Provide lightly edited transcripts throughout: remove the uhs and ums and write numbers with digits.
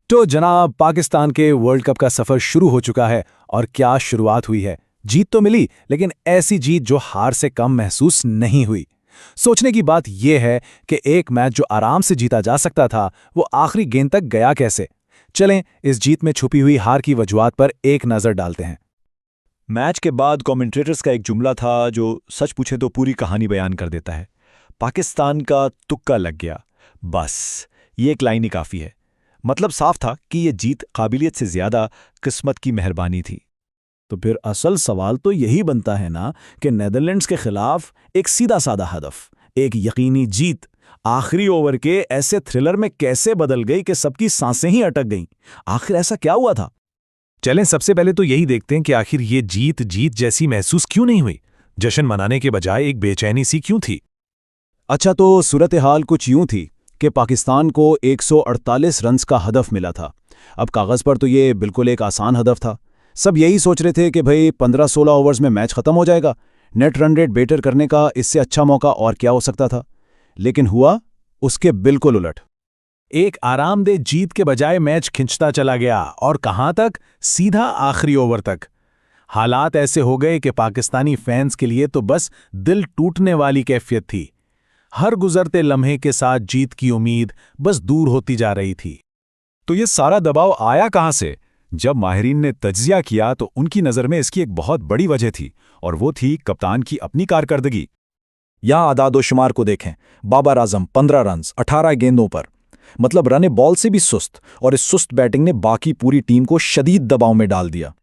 तो जनाब, पाकिस्तान के वर्ल्ड कप का सफर शुरू हो चुका है और क्या शुरुआत हुई है। जीत तो मिली, लेकिन ऐसी जीत जो हार से कम महसूस नहीं हुई। सोचने की बात यह है कि एक मैच जो आराम से जीता जा सकता था, वो आखिरी गेंद तक गया कैसे। चलें, इस जीत में छुपी हुई हार की वजूहात पर एक नजर डालते हैं। मैच के बाद कमेंटेटर्स का एक जुमला था जो सच पूछे तो पूरी कहानी बयान कर देता है। पाकिस्तान का तुक्का लग गया, बस ये एक लाइन ही काफ़ी है। मतलब साफ था कि ये जीत काबिलियत से ज़्यादा किस्मत की मेहरबानी थी। तो फिर असल सवाल तो यही बनता है ना कि नेदरलैंड्स के खिलाफ एक सीधा साधा हदफ, एक यकीनी जीत, आखिरी ओवर के ऐसे थ्रिलर में कैसे बदल गई कि सबकी सांसें ही अटक गईं। आखिर ऐसा क्या हुआ था? चलें, सबसे पहले तो यही देखते हैं कि आखिर ये जीत जैसी महसूस क्यों नहीं हुई। जश्न मनाने के बजाय एक बेचैनी सी क्यों थी। अच्छा, तो सूरत हाल कुछ यूं थी कि पाकिस्तान को 148 रन्स का हदफ मिला था। अब कागज़ पर तो ये बिल्कुल एक आसान हदफ था। सब यही सोच रहे थे कि भाई 15-16 ओवर्स में मैच खत्म हो जाएगा। नेट रन रेट बेटर करने का इससे अच्छा मौका और क्या हो सकता था। लेकिन हुआ उसके बिल्कुल उलट। एक आरामदेह जीत के बजाय मैच खिंचता चला गया, और कहां तक? सीधा आखिरी ओवर तक। हालात ऐसे हो गए कि पाकिस्तानी फैंस के लिए तो बस दिल टूटने वाली कैफियत थी। हर गुजरते लम्हे के साथ जीत की उम्मीद बस दूर होती जा रही थी। तो ये सारा दबाव आया कहाँ से? जब माहिरीन ने तज्जिया किया तो उनकी नज़र में इसकी एक बहुत बड़ी वजह थी, और वो थी कप्तान की अपनी कारकर्दगी। यहाँ आदाद-ओ-शुमार को देखें। बाबर आजम 15 रन 18 गेंदों पर, मतलब रन बॉल से भी सुस्त, और इस सुस्त बैटिंग ने बाकी पूरी टीम को शदीद दबाव में डाल दिया।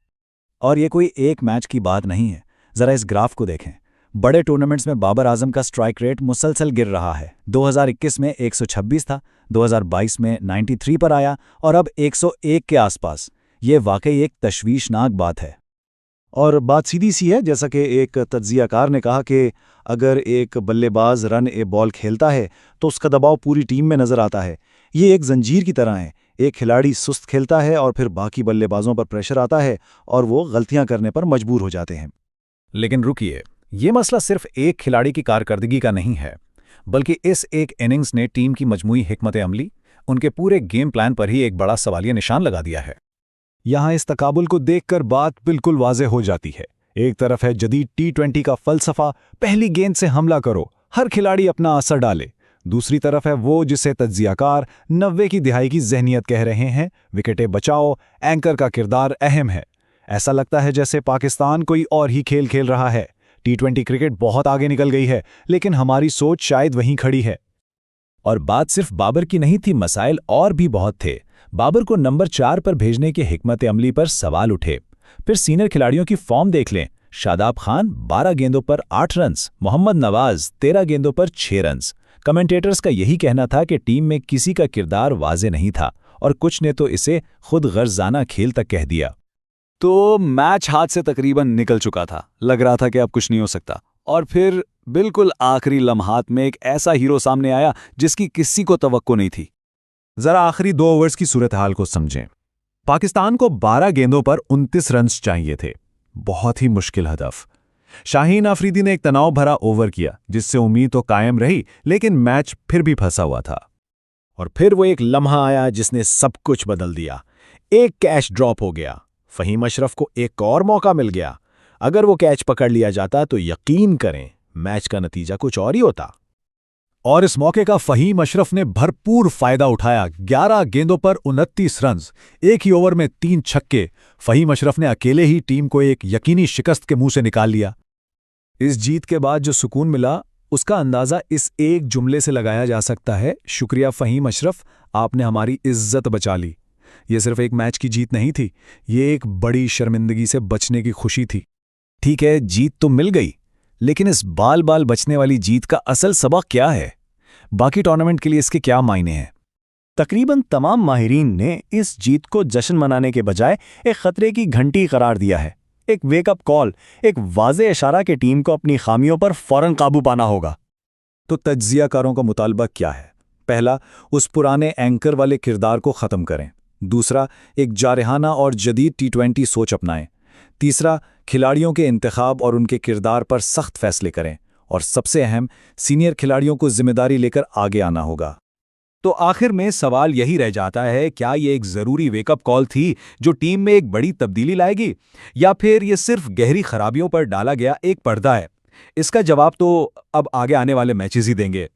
और ये कोई एक मैच की बात नहीं है। ज़रा इस ग्राफ को देखें। बड़े टूर्नामेंट्स में बाबर आजम का स्ट्राइक रेट मुसलसल गिर रहा है। 2021 में 126 था, 2022 में 93 पर आया, और अब 101 के आसपास। ये वाकई एक तशवीशनाक बात है। और बात सीधी सी है, जैसा कि एक तज्जियाकार ने कहा कि अगर एक बल्लेबाज रन ए बॉल खेलता है तो उसका दबाव पूरी टीम में नजर आता है। ये एक जंजीर की तरह है। एक खिलाड़ी सुस्त खेलता है और फिर बाकी बल्लेबाजों पर प्रेशर आता है और वो गलतियां करने पर मजबूर हो जाते हैं। लेकिन रुकिए, ये मसला सिर्फ एक खिलाड़ी की कारकर्दगी का नहीं है, बल्कि इस एक इनिंग्स ने टीम की मजमूई हिकमत अमली, उनके पूरे गेम प्लान पर ही एक बड़ा सवालिया निशान लगा दिया है। यहाँ इस तकाबुल को देखकर बात बिल्कुल वाज़ेह हो जाती है। एक तरफ है जदीद T20 का फलसफा, पहली गेंद से हमला करो, हर खिलाड़ी अपना असर डाले। दूसरी तरफ है वो जिसे तज्जियाकार 90 की दिहाई की जहनियत कह रहे हैं, विकेटें बचाओ, एंकर का किरदार अहम है। ऐसा लगता है जैसे पाकिस्तान कोई और ही खेल खेल रहा है। T20 क्रिकेट बहुत आगे निकल गई है, लेकिन हमारी सोच शायद वहीं खड़ी है। और बात सिर्फ बाबर की नहीं थी, मसाइल और भी बहुत थे। बाबर को नंबर 4 पर भेजने की हिकमत अमली पर सवाल उठे। फिर सीनियर खिलाड़ियों की फॉर्म देख लें। शादाब खान 12 गेंदों पर 8 रन्स, मोहम्मद नवाज 13 गेंदों पर 6 रन्स। कमेंटेटर्स का यही कहना था कि टीम में किसी का किरदार वाजे नहीं था, और कुछ ने तो इसे खुद गर्जाना खेल तक कह दिया। तो मैच हाथ से तकरीबन निकल चुका था। लग रहा था कि अब कुछ नहीं हो सकता। और फिर बिल्कुल आखिरी लम्हात में एक ऐसा हीरो सामने आया जिसकी किसी को तवक्को नहीं थी। जरा आखिरी 2 ओवर्स की सूरत हाल को समझें। पाकिस्तान को 12 गेंदों पर 29 रन्स चाहिए थे। बहुत ही मुश्किल हदफ। शाहीन अफरीदी ने एक तनाव भरा ओवर किया, जिससे उम्मीद तो कायम रही, लेकिन मैच फिर भी फंसा हुआ था। और फिर वो एक लम्हा आया जिसने सब कुछ बदल दिया। एक कैच ड्रॉप हो गया। फहीम अशरफ को एक और मौका मिल गया। अगर वो कैच पकड़ लिया जाता तो यकीन करें, मैच का नतीजा कुछ और ही होता। और इस मौके का फहीम अशरफ ने भरपूर फायदा उठाया। 11 गेंदों पर 29 रन्स, एक ही ओवर में 3 छक्के। फहीम अशरफ ने अकेले ही टीम को एक यकीनी शिकस्त के मुंह से निकाल लिया। इस जीत के बाद जो सुकून मिला, उसका अंदाजा इस एक जुमले से लगाया जा सकता है, शुक्रिया फहीम अशरफ, आपने हमारी इज्जत बचा ली। ये सिर्फ एक मैच की जीत नहीं थी, ये एक बड़ी शर्मिंदगी से बचने की खुशी थी। ठीक है, जीत तो मिल गई, लेकिन इस बाल बाल बचने वाली जीत का असल सबक क्या है? बाकी टूर्नामेंट के लिए इसके क्या मायने हैं? तकरीबन तमाम माहिरीन ने इस जीत को जश्न मनाने के बजाय एक खतरे की घंटी करार दिया है। एक वेकअप कॉल, एक वाज़े इशारा कि टीम को अपनी खामियों पर फौरन काबू पाना होगा। तो तज्जियाकारों का मुतालबा क्या है? पहला, उस पुराने एंकर वाले किरदार को ख़त्म करें। दूसरा, एक जारहाना और जदीद T20 सोच अपनाएं। तीसरा, खिलाड़ियों के इंतखाब और उनके किरदार पर सख्त फैसले करें। और सबसे अहम, सीनियर खिलाड़ियों को जिम्मेदारी लेकर आगे आना होगा। तो आखिर में सवाल यही रह जाता है, क्या ये एक ज़रूरी वेकअप कॉल थी जो टीम में एक बड़ी तब्दीली लाएगी, या फिर ये सिर्फ गहरी खराबियों पर डाला गया एक पर्दा है? इसका जवाब तो अब आगे आने वाले मैचेस ही देंगे।